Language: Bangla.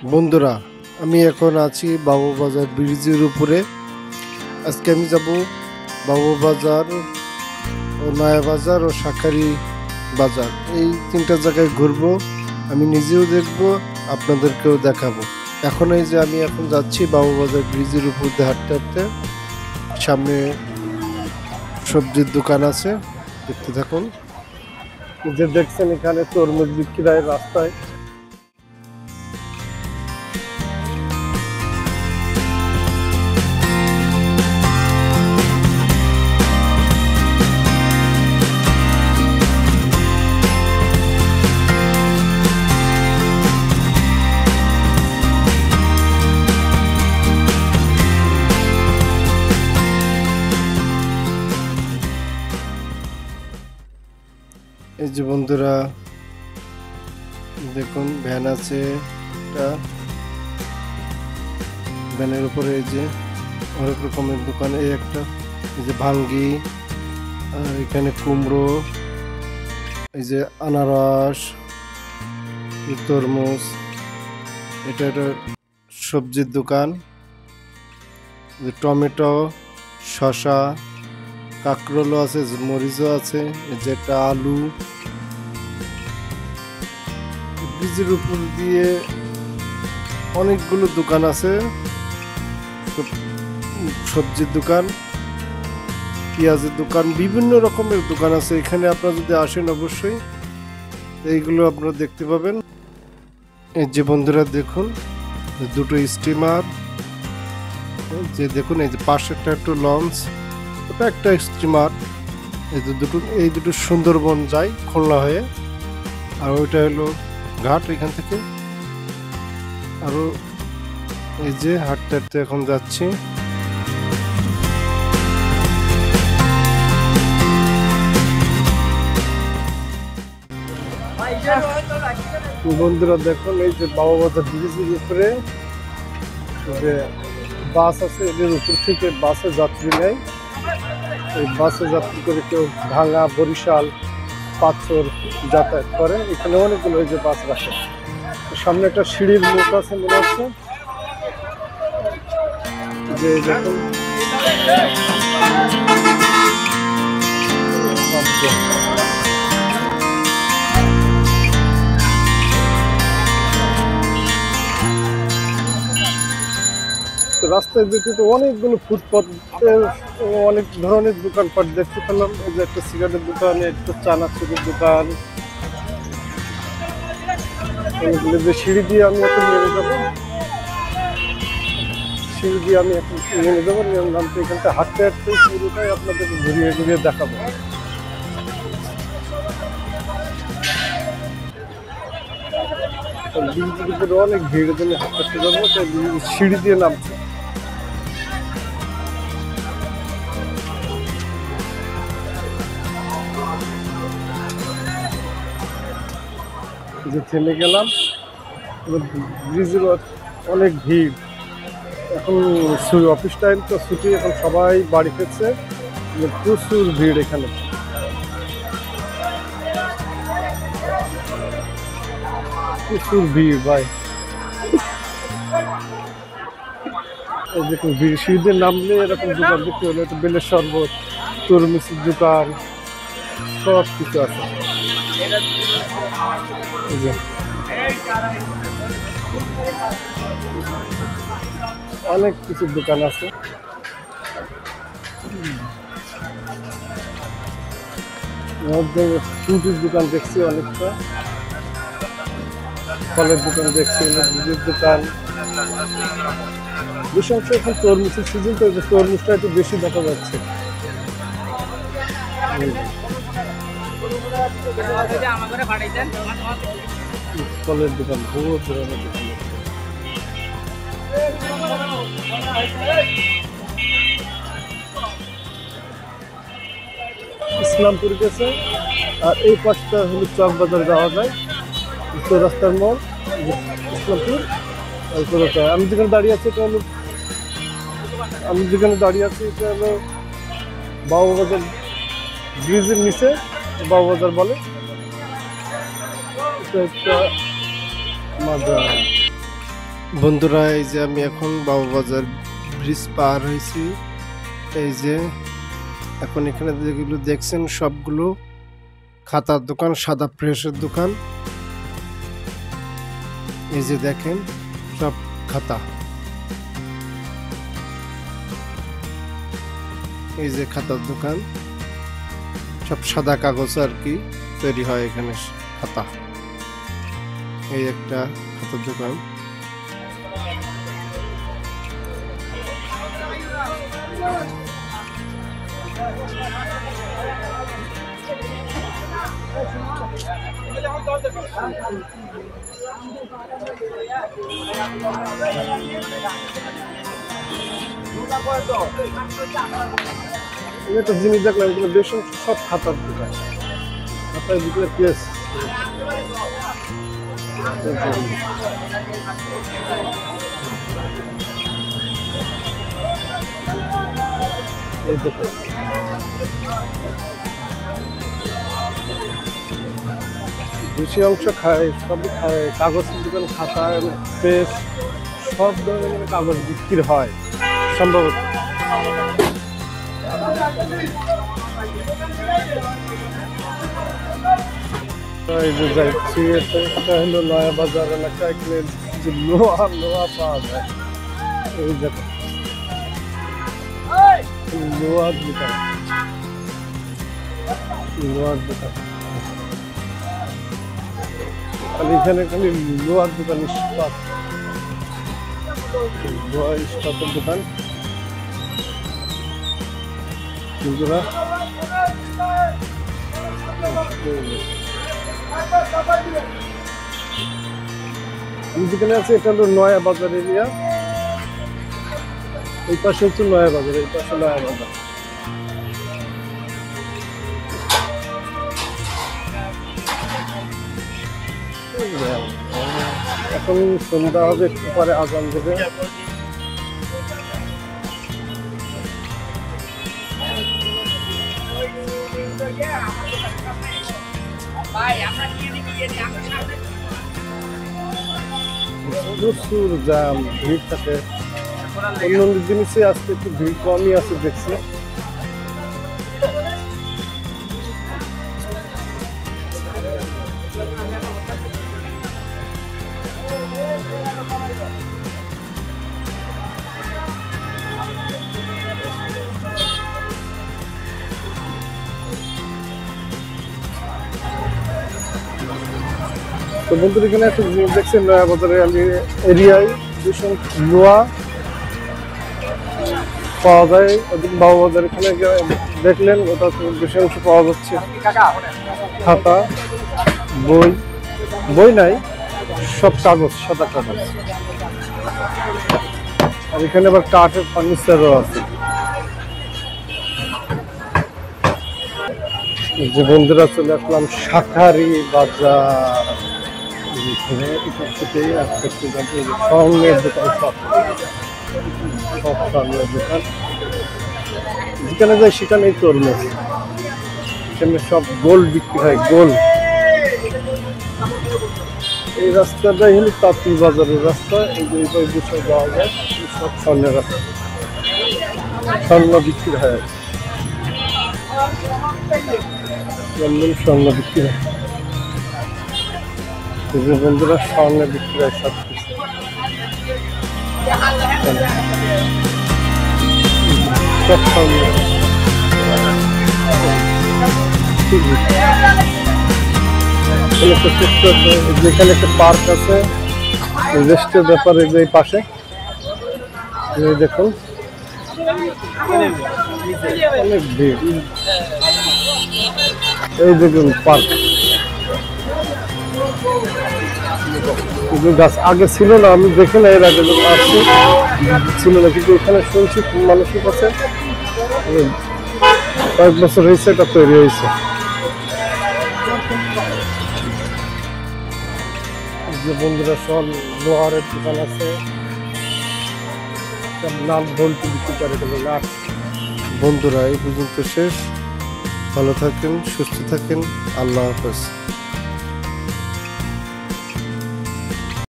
বন্ধুরা, আমি এখন আছি বাবুবাজার ব্রিজের উপরে। আজকে আমি যাব বাবুবাজার ও নয়াবাজার ও শাঁখারী বাজার, এই তিনটা জায়গায় ঘুরবো। আমি নিজেও দেখব, আপনাদেরকেও দেখাবো। আমি এখন যাচ্ছি বাবুবাজার ব্রিজের উপর দিয়ে হাঁটতে হাঁটতে। সামনে সবজির দোকান আছে, দেখতে থাকুন। যে দেখছেন এখানে তরমুজ বিক্রির রাস্তায়। এই যে বন্ধুরা দেখুন, ভ্যান আছে একটা, ভ্যানের উপরে এই যে অনেক রকমের দোকান। এই একটা, এই যে ভাঙ্গি, আর এখানে কুমড়ো, এই যে আনারস, তরমুজ। এটা একটা সবজির দোকান। টমেটো, শসা, কাঁকরোলও আছে, মরিচও আছে, এই যে একটা আলু। ব্রিজের উপর দিয়ে অনেকগুলো দোকান আছে, সবজির দোকান, পেঁয়াজের দোকান, বিভিন্ন রকমের দোকান আছে এখানে। আপনারা যদি আসেন অবশ্যই এইগুলো আপনারা দেখতে পাবেন। এই যে বন্ধুরা দেখুন, দুটো স্টিমার, যে দেখুন এই যে পাশে একটা লঞ্চ, ওটা একটা স্টিমার। এই দুটো সুন্দরবন যায় খুলনা হয়ে, আর ওইটা হলো ঘাট এখান থেকে। আরো এই যে হাঁটতে হাঁটতে এখন যাচ্ছি। বন্ধুরা দেখুন, এই যে বাবুবাজার ব্রিজের উপরে যে বাস আছে, এদের উপর থেকে বাসে যাত্রী নেয়। এই বাসে যাত্রী করে কেউ ভাঙা, বরিশাল, পাথর যাতায়াত করে। এখানে অনেকগুলো এই যে বাস রাখে। সামনে একটা সিঁড়ির মুখ আছে মনে হচ্ছে, যে দেখুন রাস্তায় দেখতে তো অনেকগুলো ফুটপাতের অনেক ধরনের দোকানপাট দেখতে পেলাম। এই যে একটা সিগারেটের দোকান, একটা চানাচুরের দোকান। এগুলো যে সিঁড়ি দিয়ে আমি এখন নেমে যাবো, সিঁড়ি দিয়ে আমি এখন নেমে যাবো। নামতে এখানটা হাঁটতে হাঁটতে পুরোটাই আপনাদেরকে ঘুরিয়ে ঘুরিয়ে দেখাবো। ব্রিজের উপরে অনেক ভিড়, জন্য হাঁটতে হাঁটতে যাবো, তাই সিঁড়ি দিয়ে নামছে। যে থেমে গেলাম, ব্রিজের অনেক ভিড়। এখন অফিস টাইম তো ছুটি, এখন সবাই বাড়ি ফিরছে, প্রচুর ভিড় এখানে। প্রচুর ভিড় ভাই। এই দেখুন, সিঁড়িদের নামলে এরকম দোকান দেখতে হলো, একটা বেলের শরবত, তরমুজের দোকান, সব কিছু আছে। অনেক কিছু দোকান আছে। ফ্রুটের দোকান দেখছি অনেকটা, ফলের দোকান দেখছি, দুধের দোকান। বেশি অংশ এখন তরমুজের সিজন, তো তরমুজটা একটু বেশি দেখা যাচ্ছে। ফলের দোকান, বহুত ধরনের দোকান। ইসলামপুর গেছে, আর এই পাশটা হলো চকবাজার যাওয়া যায়, রাস্তার মোড়, ইসলামপুর। আমি যেখানে দাঁড়িয়ে আছি এটা হলো এটা হলো বাবুবাজার ব্রিজের নিচে, বাবুবাজার বলে। এটা একটা মাজার। বন্ধুরা, এই যে আমি এখন বাবুবাজার ব্রিজ পার হয়েছি। এই যে এখন এখানে যেগুলো দেখছেন সবগুলো খাতার দোকান, সাদা প্রেসের দোকান। এই যে দেখেন সব খাতা, এই যে খাতার দোকান, সব সাদা কাগজ আর কি তৈরি হয় এখানে খাতা। এই একটা খাতার দোকান। একটা জিনিস দেখলাম, এগুলো বেশ সব খাতার দোকান, খাতার ভিতরে প্লেস। এই দেখো বেশি অংশ খায়, সবই খায়, কাগজের দোকান, খাতা, পেজ, সব ধরনের কাগজ বিক্রি হয় সম্ভবত। এই যে যাচ্ছি, এটা হলো নয়া বাজার এলাকা। এখানে যে লোহা পাওয়া যায়, এই দেখো লোহার দোকান, লোহার দোকান। খালি এখানে খালি লোহার দোকান, ইস্পাত, লোহা ইস্পাতের দোকান। বন্ধুরা যেখানে আছে এটা হলো নয়া বাজার এরিয়া। এই পাশে হচ্ছে নয়া বাজার, এই পাশে নয়া বাজার। এখন সন্ধ্যা হবে, একটু পরে আজান দেবে। প্রচুর জ্যাম, ভিড় থাকে। অন্য জিনিসে আজকে একটু ভিড় কমই আছে দেখছি। তো বন্ধুরা, এখানে একটা জিনিস দেখছেন, নয়া বাজারের এরিয়ায় ভীষণ লোহা পাওয়া যায়। বাবু বাজার এখানে দেখলেন, ওটা বেশি অংশ পাওয়া যাচ্ছে খাতা, বই, বই নাই, সব কাগজ, সাদা কাগজ। আর এখানে আবার কাঠের ফার্নিচারও আছে। যে বন্ধুরা, চলে আসলাম শাঁখারি বাজার। স্বর্ণের দোকান, সব স্বর্ণের দোকান। যেখানে যাই সেখানেই তরমুজ, এখানে সব গোল্ড বিক্রি হয়, গোল্ড। এই রাস্তাটাই হলো তাঁতি বাজারের রাস্তা। এই যে বিষয় যাওয়া যায়, সব স্বর্ণের রাস্তা, স্বর্ণ বিক্রি হয়, স্বর্ণ বিক্রি হয়। বন্ধুরা, স্বর্ণ বিক্রি হয় সব কিছু। সব স্বর্ণ। যেখানে একটা পার্ক আছে, রেস্টের ব্যাপারে, যে পাশে দেখুন অনেক ভিড়। এই দেখুন পার্ক, গাছ আগে ছিল না, আমি দেখি না, এর আগে আসছি ছিল না, কিন্তু এখানে শুনছি মানুষের কাছে কয়েক বছর হয়েছে এটা তৈরি হয়েছে। যে বন্ধুরা, সব লোহারের দোকান আছে, সব নাল ভোল্টি বিক্রি করে দেবে নাট। বন্ধুরা, এই পর্যন্ত শেষ। ভালো থাকেন, সুস্থ থাকেন, আল্লাহ হাফেজ।